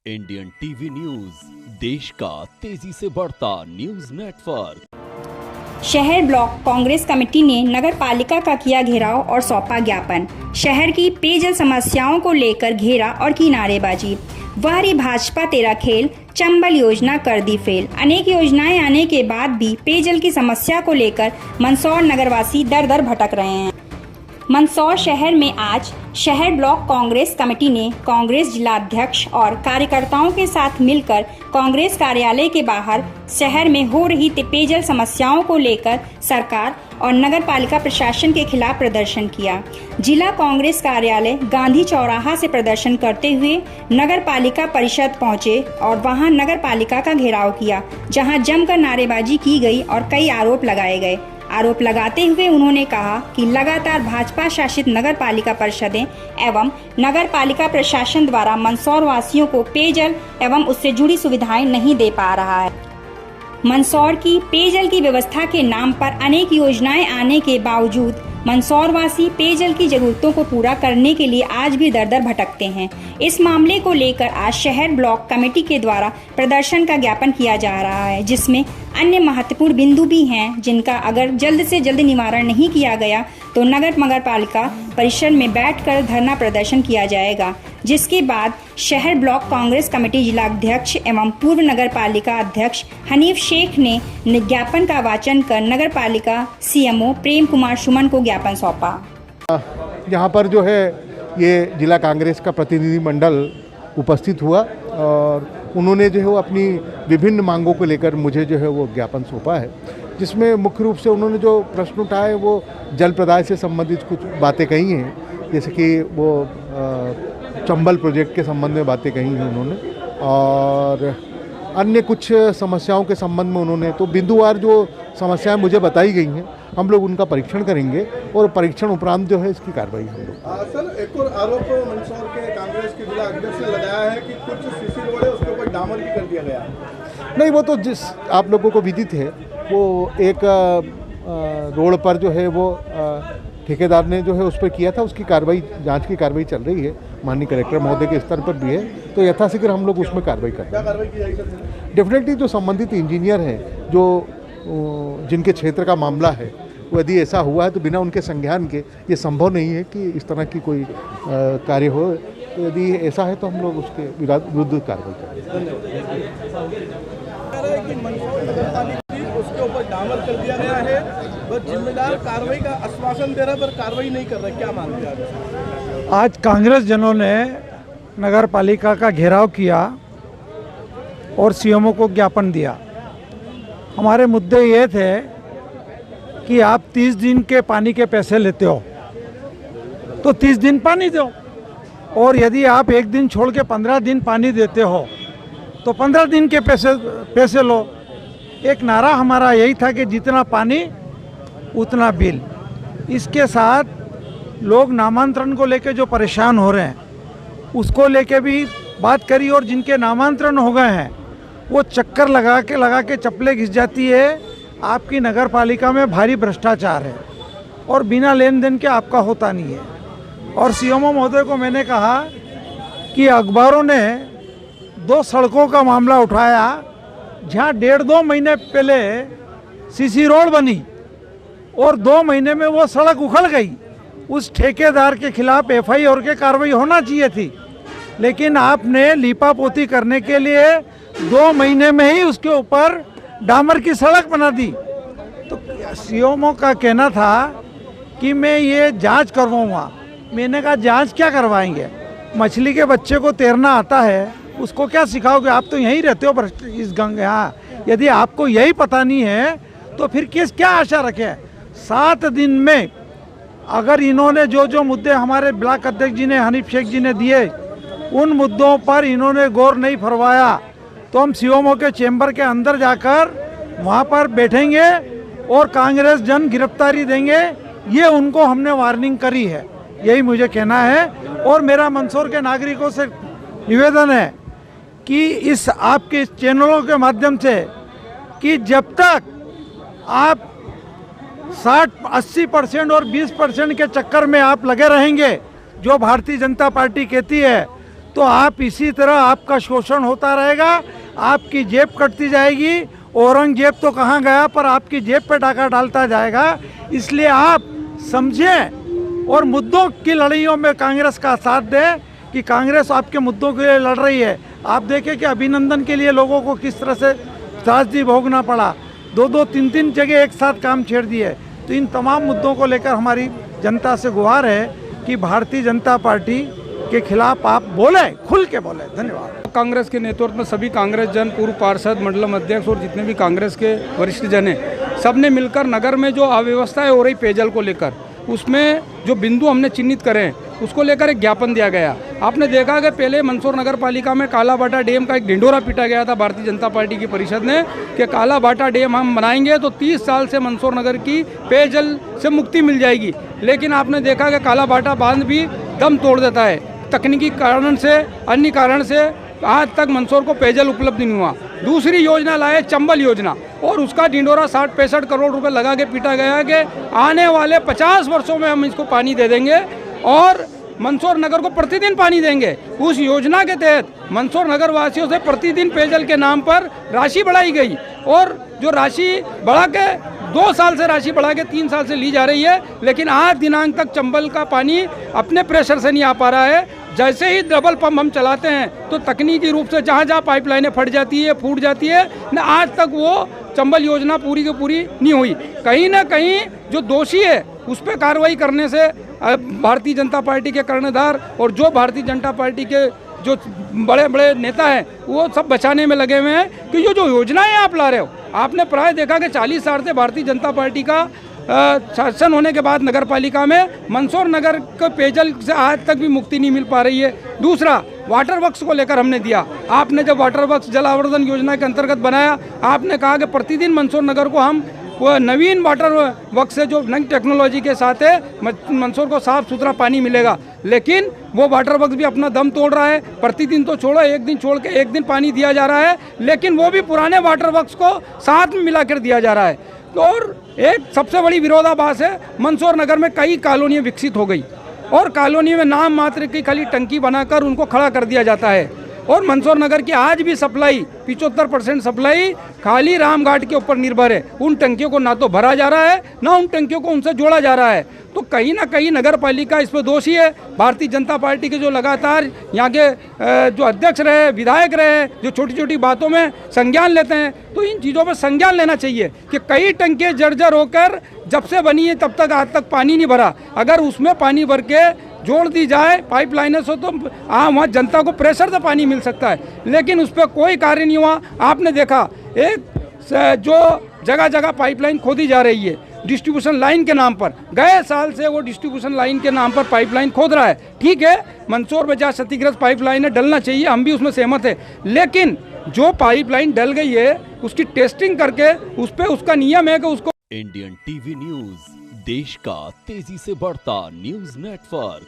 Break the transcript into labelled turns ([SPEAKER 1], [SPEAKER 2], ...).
[SPEAKER 1] Indian TV news, देश का तेजी से बढ़ता न्यूज नेटवर्क।
[SPEAKER 2] शहर ब्लॉक कांग्रेस कमेटी ने नगर पालिका का किया घेराव और सौंपा ज्ञापन। शहर की पेयजल समस्याओं को लेकर घेरा और की नारेबाजी। वह रही भाजपा तेरा खेल, चंबल योजना कर दी फेल। अनेक योजनाएं आने के बाद भी पेयजल की समस्या को लेकर मंदसौर नगरवासी दर दर भटक रहे हैं। मंदसौर शहर में आज शहर ब्लॉक कांग्रेस कमेटी ने कांग्रेस जिलाध्यक्ष और कार्यकर्ताओं के साथ मिलकर कांग्रेस कार्यालय के बाहर शहर में हो रही पेयजल समस्याओं को लेकर सरकार और नगर पालिका प्रशासन के खिलाफ प्रदर्शन किया। जिला कांग्रेस कार्यालय गांधी चौराहा से प्रदर्शन करते हुए नगर पालिका परिषद पहुंचे और वहां नगर पालिका का घेराव किया, जहां जमकर नारेबाजी की गई और कई आरोप लगाए गए। आरोप लगाते हुए उन्होंने कहा कि लगातार भाजपा शासित नगर पालिका परिषदें एवं नगर पालिका प्रशासन द्वारा मंदसौर वासियों को पेयजल एवं उससे जुड़ी सुविधाएं नहीं दे पा रहा है। मंदसौर की पेयजल की व्यवस्था के नाम पर अनेक योजनाएं आने के बावजूद मंदसौर वासी पेयजल की जरूरतों को पूरा करने के लिए आज भी दर दर भटकते हैं। इस मामले को लेकर आज शहर ब्लॉक कमेटी के द्वारा प्रदर्शन का ज्ञापन किया जा रहा है, जिसमें अन्य महत्वपूर्ण बिंदु भी हैं, जिनका अगर जल्द से जल्द निवारण नहीं किया गया तो नगर पालिका परिषद में बैठकर धरना प्रदर्शन किया जाएगा। जिसके बाद शहर ब्लॉक कांग्रेस कमेटी जिलाध्यक्ष एवं पूर्व नगर पालिका अध्यक्ष हनीफ शेख ने ज्ञापन का वाचन कर नगर पालिका सीएमओ प्रेम कुमार सुमन को ज्ञापन सौंपा।
[SPEAKER 3] यहाँ पर जो है ये जिला कांग्रेस का प्रतिनिधि मंडल उपस्थित हुआ और उन्होंने जो है वो अपनी विभिन्न मांगों को लेकर मुझे जो है वो ज्ञापन सौंपा है, जिसमें मुख्य रूप से उन्होंने जो प्रश्न उठाए वो जल प्रदाय से संबंधित कुछ बातें कही हैं, जैसे कि वो चंबल प्रोजेक्ट के संबंध में बातें कही हैं उन्होंने, और अन्य कुछ समस्याओं के संबंध में उन्होंने तो बिंदुवार जो समस्याएं मुझे बताई गई हैं, हम लोग उनका परीक्षण करेंगे और परीक्षण उपरांत जो है इसकी कार्रवाई हम लोग।
[SPEAKER 4] सर, एक और आरोप मंदसौर के कांग्रेस के जिला अध्यक्ष ने लगाया है कि कुछ सीसी रोड है उसके ऊपर डामर भी कर दिया गया। नहीं,
[SPEAKER 3] वो तो जिस आप लोगों को विदित है, वो एक रोड पर जो है वो ठेकेदार ने जो है उस पर किया था, उसकी कार्रवाई जांच की कार्रवाई चल रही है, माननीय कलेक्टर महोदय के स्तर पर भी है, तो यथाशीघ्र हम लोग उसमें कार्रवाई करेंगे।
[SPEAKER 4] क्या कार्रवाई की जाएगी?
[SPEAKER 3] डेफिनेटली जो संबंधित इंजीनियर हैं, जो जिनके क्षेत्र का मामला है, वो यदि ऐसा हुआ है तो बिना उनके संज्ञान के ये संभव नहीं है कि इस तरह की कोई कार्य हो, तो यदि ऐसा है तो हम लोग उसके विरुद्ध कार्रवाई करेंगे।
[SPEAKER 4] उसके ऊपर डामर कर दिया गया है, बस जिम्मेदार कार्रवाई का आश्वासन दे रहा है पर कार्रवाई नहीं कर रहा, क्या मानते हैं?
[SPEAKER 5] आज कांग्रेस जनों ने नगर पालिका का घेराव किया और सीएमओ को ज्ञापन दिया। हमारे मुद्दे ये थे कि आप 30 दिन के पानी के पैसे लेते हो तो 30 दिन पानी दो, और यदि आप एक दिन छोड़ के 15 दिन पानी देते हो तो 15 दिन के पैसे लो। एक नारा हमारा यही था कि जितना पानी उतना बिल। इसके साथ लोग नामांतरण को लेके जो परेशान हो रहे हैं उसको लेके भी बात करी, और जिनके नामांतरण हो गए हैं वो चक्कर लगा के चप्पलें घिस जाती है। आपकी नगर पालिका में भारी भ्रष्टाचार है और बिना लेन देन के आपका होता नहीं है। और सीएमओ महोदय को मैंने कहा कि अखबारों ने 2 सड़कों का मामला उठाया जहाँ 1.5-2 महीने पहले सीसी रोड बनी और 2 महीने में वो सड़क उखड़ गई। उस ठेकेदार के खिलाफ एफआईआर के कार्रवाई होना चाहिए थी, लेकिन आपने लीपापोती करने के लिए 2 महीने में ही उसके ऊपर डामर की सड़क बना दी। तो सीएमओ का कहना था कि मैं ये जांच करवाऊंगा। मैंने कहा जांच क्या करवाएंगे? मछली के बच्चे को तैरना आता है, उसको क्या सिखाओगे? आप तो यहीं रहते हो इस गंगे। हाँ, यदि आपको यही पता नहीं है तो फिर क्या आशा रखे? 7 दिन में अगर इन्होंने जो मुद्दे हमारे ब्लॉक अध्यक्ष जी ने, हनीफ शेख जी ने दिए, उन मुद्दों पर इन्होंने गौर नहीं फरमाया तो हम सीएमओ के चेंबर के अंदर जाकर वहाँ पर बैठेंगे और कांग्रेस जन गिरफ्तारी देंगे। ये उनको हमने वार्निंग करी है, यही मुझे कहना है। और मेरा मंदसौर के नागरिकों से निवेदन है कि इस आपके चैनलों के माध्यम से कि जब तक आप 60-80% और 20% के चक्कर में आप लगे रहेंगे, जो भारतीय जनता पार्टी कहती है, तो आप इसी तरह आपका शोषण होता रहेगा, आपकी जेब कटती जाएगी। औरंगजेब तो कहाँ गया, पर आपकी जेब पे डाका डालता जाएगा। इसलिए आप समझें और मुद्दों की लड़ाइयों में कांग्रेस का साथ दें कि कांग्रेस आपके मुद्दों के लिए लड़ रही है। आप देखें कि अभिनंदन के लिए लोगों को किस तरह से त्रासदी भोगना पड़ा, 2-2, 3-3 जगह एक साथ काम छेड़ दिए। तो इन तमाम मुद्दों को लेकर हमारी जनता से गुहार है कि भारतीय जनता पार्टी के खिलाफ आप बोले, खुल के बोले। धन्यवाद।
[SPEAKER 6] कांग्रेस के नेतृत्व में सभी कांग्रेस जन, पूर्व पार्षद, मंडलम अध्यक्ष और जितने भी कांग्रेस के वरिष्ठ जन हैं, सबने मिलकर नगर में जो अव्यवस्थाएं हो रही पेयजल को लेकर, उसमें जो बिंदु हमने चिन्हित करे हैं उसको लेकर एक ज्ञापन दिया गया। आपने देखा कि पहले मंदसौर नगर पालिका में कालाबाटा डैम का एक ढिंढोरा पीटा गया था भारतीय जनता पार्टी की परिषद ने कि कालाबाटा डैम हम बनाएंगे तो 30 साल से मंदसौर नगर की पेयजल से मुक्ति मिल जाएगी। लेकिन आपने देखा कि कालाबाटा बांध भी दम तोड़ देता है। तकनीकी कारण से, अन्य कारण से आज तक मंदसौर को पेयजल उपलब्ध नहीं हुआ। दूसरी योजना लाए चंबल योजना, और उसका ढिंढोरा 60-65 करोड़ रुपए लगा के पीटा गया कि आने वाले 50 वर्षों में हम इसको पानी दे देंगे और मंदसौर नगर को प्रतिदिन पानी देंगे। उस योजना के तहत मंदसौर नगर वासियों से प्रतिदिन पेयजल के नाम पर राशि बढ़ाई गई, और जो राशि बढ़ा के 2 साल से राशि बढ़ा के 3 साल से ली जा रही है, लेकिन आज दिनांक तक चंबल का पानी अपने प्रेशर से नहीं आ पा रहा है। जैसे ही डबल पंप हम चलाते हैं तो तकनीकी रूप से जहाँ जहाँ पाइपलाइनें फट जाती है, फूट जाती है न, आज तक वो चंबल योजना पूरी की पूरी नहीं हुई। कहीं ना कहीं जो दोषी है उस पर कार्रवाई करने से भारतीय जनता पार्टी के कर्णधार और जो भारतीय जनता पार्टी के जो बड़े बड़े नेता हैं वो सब बचाने में लगे हुए हैं कि ये जो योजनाएं आप ला रहे हो, आपने प्राय देखा कि 40 साल से भारतीय जनता पार्टी का शासन होने के बाद नगर पालिका में मंदसौर नगर के पेयजल से आज तक भी मुक्ति नहीं मिल पा रही है। दूसरा, वाटर वर्क्स को लेकर हमने दिया। आपने जब वाटर वर्क्स जल आवर्धन योजना के अंतर्गत बनाया, आपने कहा कि प्रतिदिन मंदसौर नगर को हम वो नवीन वाटर वर्क से जो नई टेक्नोलॉजी के साथ है मंदसौर को साफ सुथरा पानी मिलेगा। लेकिन वो वाटर वर्क भी अपना दम तोड़ रहा है। प्रतिदिन तो छोड़ो, एक दिन छोड़ के एक दिन पानी दिया जा रहा है, लेकिन वो भी पुराने वाटर वर्क्स को साथ में मिलाकर दिया जा रहा है। और एक सबसे बड़ी विरोधाभास है, मंदसौर नगर में कई कॉलोनियाँ विकसित हो गई और कॉलोनी में नाम मात्र की खाली टंकी बनाकर उनको खड़ा कर दिया जाता है। और मंदसौर नगर की आज भी सप्लाई 75% सप्लाई खाली रामघाट के ऊपर निर्भर है। उन टंकियों को ना तो भरा जा रहा है, ना उन टंकियों को उनसे जोड़ा जा रहा है। तो कहीं ना कहीं नगर पालिका इस पर दोषी है। भारतीय जनता पार्टी के जो लगातार यहाँ के जो अध्यक्ष रहे, विधायक रहे, जो छोटी छोटी बातों में संज्ञान लेते हैं, तो इन चीज़ों पर संज्ञान लेना चाहिए कि कई टंकियाँ जर्जर होकर जब से बनी है तब तक आज तक पानी नहीं भरा। अगर उसमें पानी भर के जोड़ दी जाए पाइपलाइनों से तो वहाँ जनता को प्रेशर से पानी मिल सकता है, लेकिन उस पर कोई कार्य नहीं हुआ। आपने देखा एक जो जगह जगह पाइपलाइन खोदी जा रही है डिस्ट्रीब्यूशन लाइन के नाम पर, गए साल से वो डिस्ट्रीब्यूशन लाइन के नाम पर पाइपलाइन खोद रहा है। ठीक है, मंदसौर में जहाँ क्षतिग्रस्त पाइपलाइनें डलना चाहिए, हम भी उसमें सहमत है, लेकिन जो पाइपलाइन डल गई है उसकी टेस्टिंग करके उस पर उसका नियम है कि उसको।
[SPEAKER 1] इंडियन टीवी न्यूज, देश का तेजी से बढ़ता न्यूज नेटवर्क।